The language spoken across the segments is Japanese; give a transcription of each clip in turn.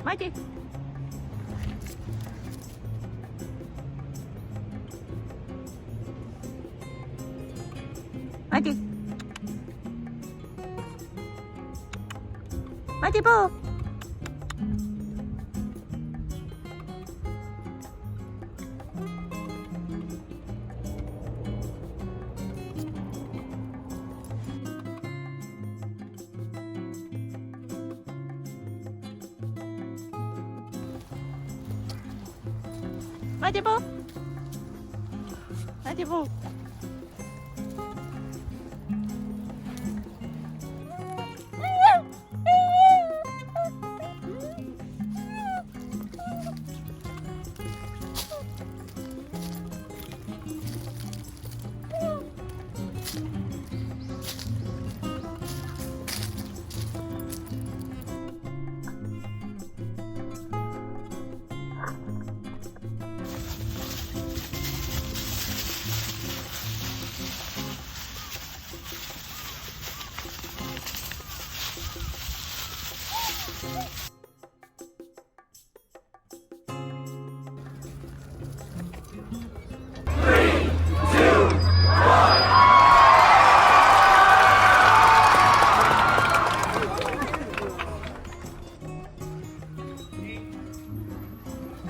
マイティ。マイティ。マイティポー。マイティポー。マイティポー。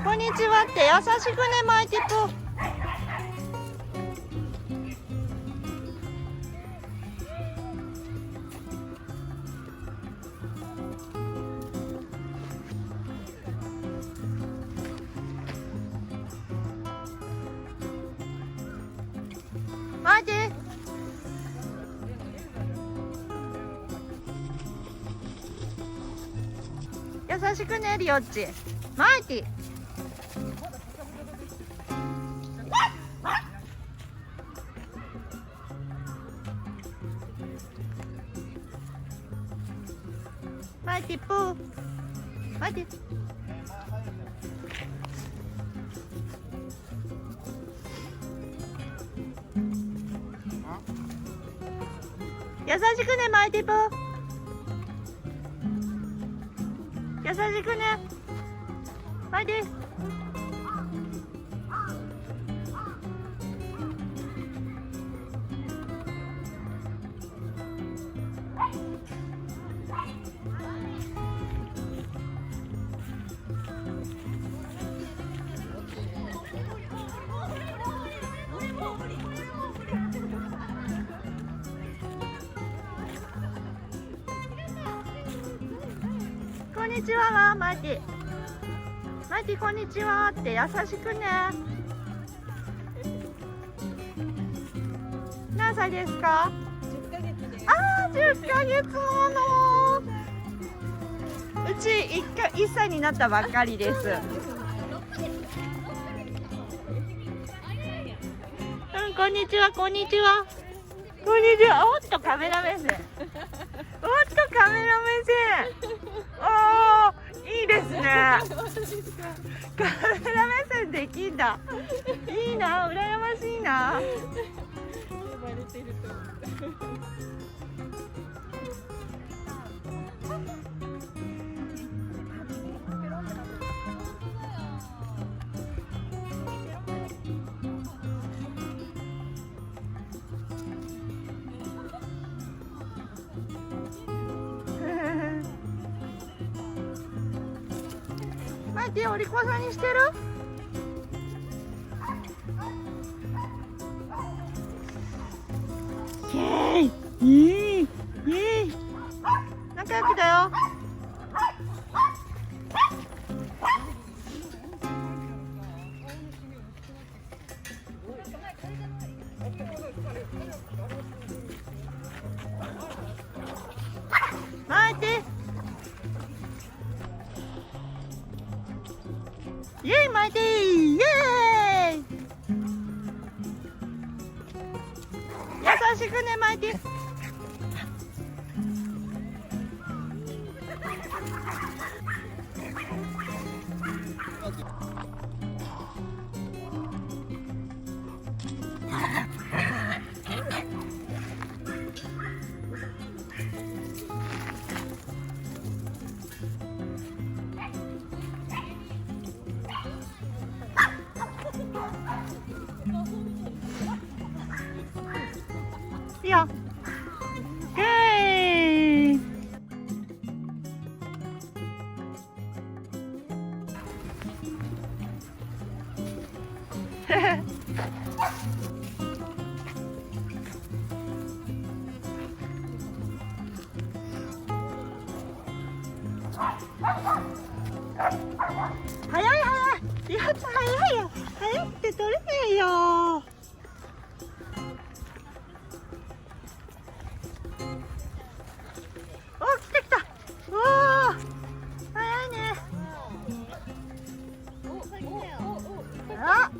こんにちはって優しくね、マイティポ。マイティ。優しくね、リオッチ。マイティ。マイティプー。マイティ。優しくね、マイティプー。優しくね、マイティ。こんにちは、マイティ。マイティ、こんにちはって優しくね。何歳ですか？10ヶ月です。あー、10ヶ月もの。うち1歳になったばっかりです。こんにちは、こんにちは。こんにちは。おっと、カメラ目線。おっと、カメラ目線。おー、いいですね。カメラ目線できんだ。いいな、羨ましいな。マイティ、お利口さんにしてる？イエーイ、イエーイ、仲良くだよ。マイティ。イエーイ、マイティー、イエーイ。優しくね、マイティ。いいよ。イエーイ。早い早い、やつ早いよ、早くて取れないよ。お、来た来た。おお、早いね。あ、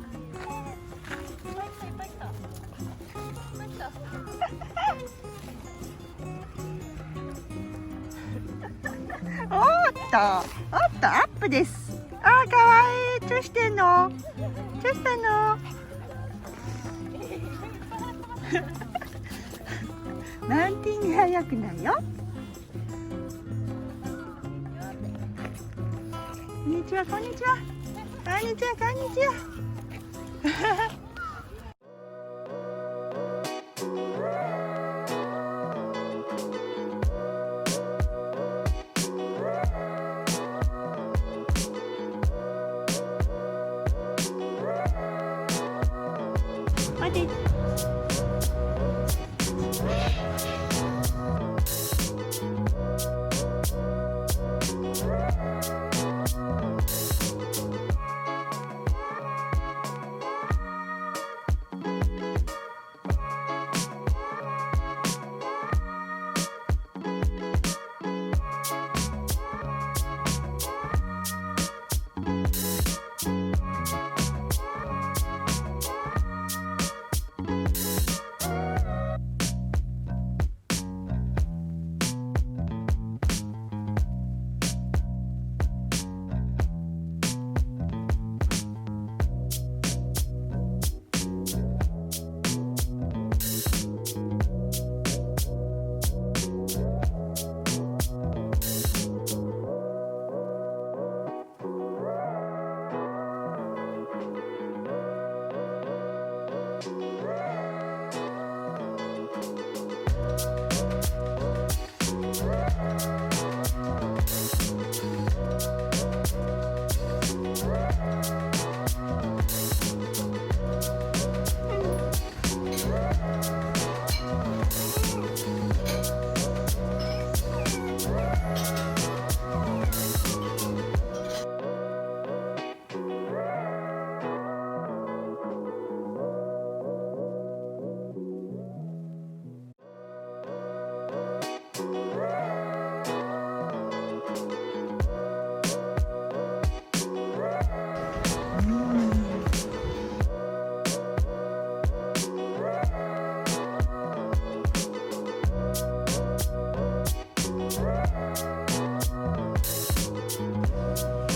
おっと、アップです。あー、かわいい。チュしてんの？チュしたの？マウンティング早くないよ。こんにちは、こんにちは。こんにちは、こんにちは。待って。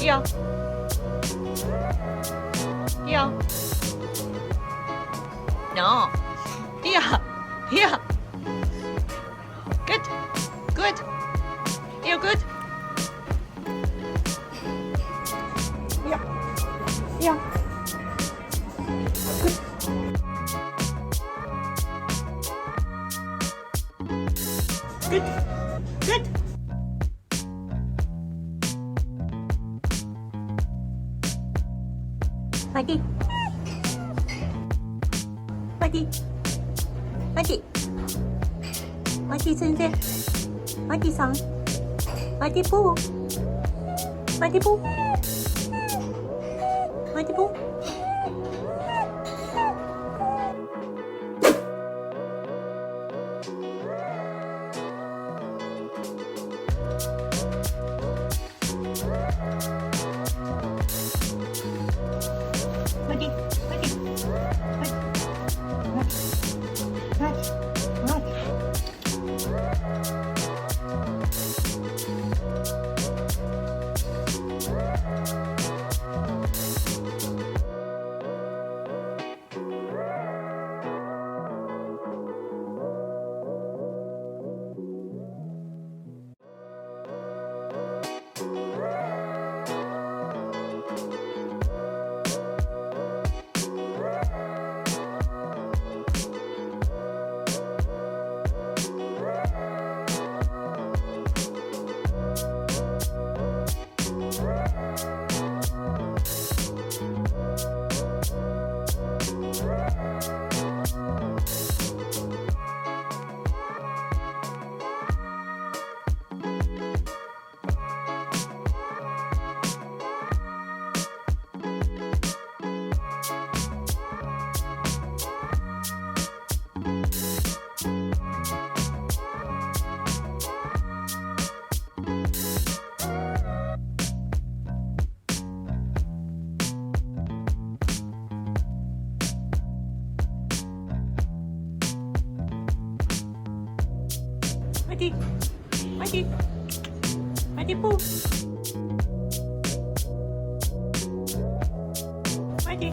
いいよ。いいよ。No. Here. Here. Good. Good. You're good. いいよ。いいよ。Good. Good.マティマティマティマティ先生、マティさん、マティポー、マティポー、マティポー。マジマジマジポーマジ。